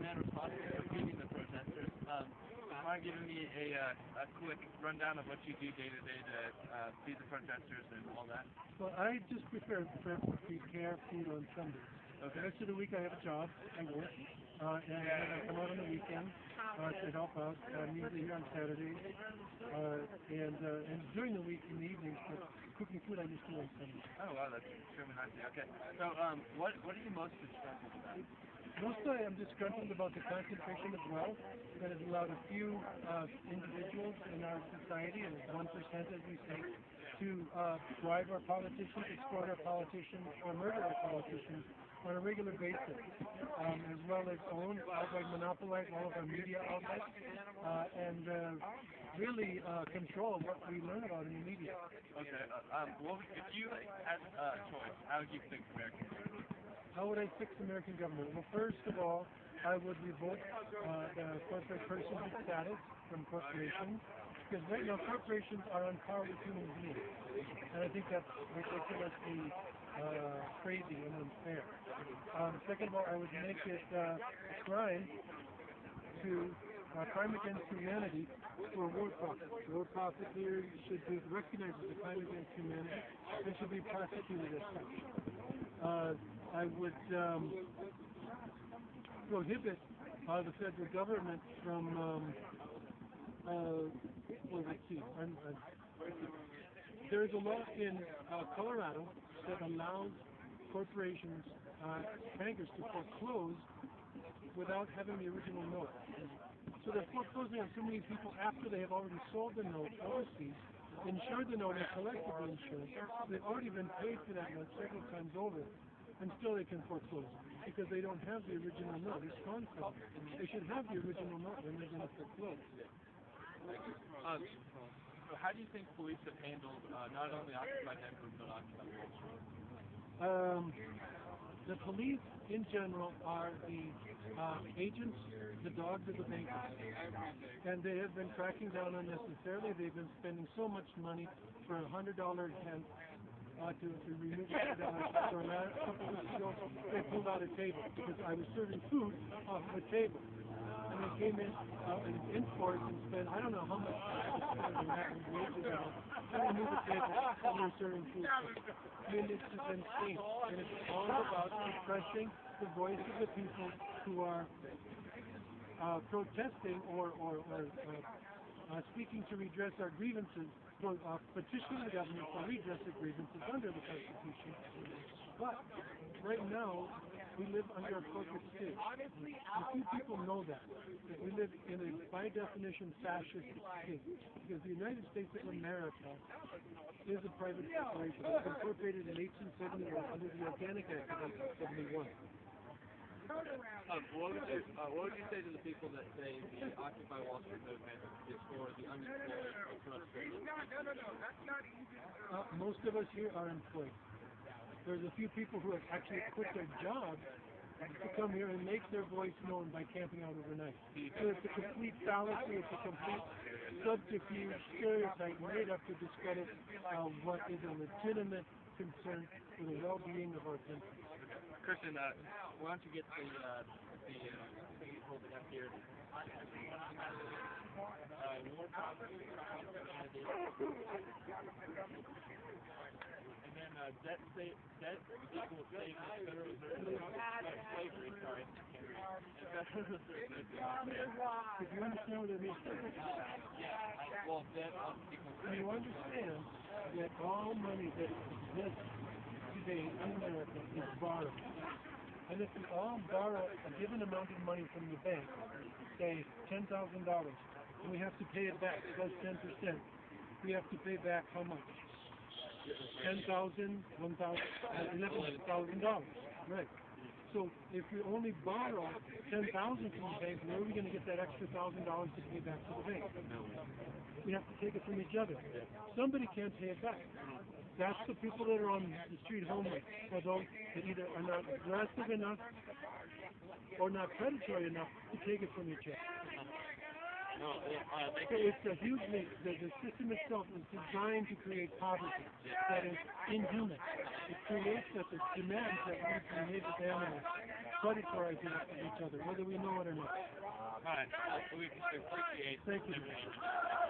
man responsible for feeding the protesters. Mind giving me a quick rundown of what you do day to day to feed the protesters and all that? Well, I just prepare care food on Sundays. Okay. The rest of the week I have a job, I work, and then I come out on the weekend to help out, usually here on Saturdays, and during the week in the evenings, but cooking food I just do on Sundays. Oh wow, that's extremely nice. Okay, so what are you most disgruntled about? Mostly I'm disgruntled about the concentration of wealth that has allowed a few individuals in our society, and 1% as we say, to bribe our politicians, exploit our politicians, or murder our politicians on a regular basis, as well as own, outright monopolize all of our media outlets, and really control what we learn about in the media. Okay, well, if you had a choice, how would you fix American government? How would I fix American government? Well, first of all, I would revoke the corporate personhood status from corporations, because right now corporations are on par with human beings, and I think that's ridiculously crazy and unfair. Second of all, I would make it a crime against humanity for war profit. War profiteers should be recognized as a crime against humanity and should be prosecuted as such. I would prohibit the federal government from, there is a law in Colorado that allows corporations, bankers to foreclose without having the original note. So they're foreclosing on so many people after they have already sold the note overseas, insured the note, and collected the insurance. They've already been paid for that note several times over, and still they can foreclose because they don't have the original note. It's concept. They should have the original note when they're going to foreclose. So how do you think police have handled not only Occupy Denver but Occupy Wall Street? The police in general are the agents, the dogs of the bankers, and they have been cracking down unnecessarily. They've been spending so much money for $100 hemp to remove $100. For a couple of weeks ago, they pulled out a table because I was serving food off of a table. And they came in force and spent, I don't know how much wages on to remove the table and we were serving food. I mean, it's just insane. And it's all about suppressing the voice of the people who are protesting or seeking to redress our grievances, petitioning the government for redress of grievances under the Constitution. But right now, we live under a corporate state. And few people know that we live in a, by definition, fascist state. Because the United States of America is a private corporation. It was incorporated in 1871 under the Organic Act of 1871. What would you say to the people that say the Occupy Wall Street movement is for the unemployed or frustrated? Most of us here are employed. There's a few people who have actually quit their jobs to come here and make their voice known by camping out overnight. So it's a complete fallacy, it's a complete subterfuge, stereotype made up to discredit what is a legitimate concern for the well-being of our country. Christian, why don't you get the hold it up here. And then debt equals saving the Federal Reserve. Slavery, sorry. If you understand what it means, Well, debt equals slavery. you understand that all money that exists today in America is borrowed. And if we all borrow a given amount of money from the bank, say $10,000, and we have to pay it back plus 10%, we have to pay back how much? $10,000, $1,000, $11,000. Right. So if we only borrow $10,000 from the bank, where are we going to get that extra $1,000 to pay back to the bank? We have to take it from each other. Somebody can't pay it back. That's the people that are on the street homeless, or those that either are not aggressive enough or not predatory enough to take it from each other. So it's a huge mix. The system itself is designed to create poverty that is inhuman. It creates that it demands that we behave as animals. predatorizing each other, whether we know it or not. Alright, we appreciate Thank you. everything.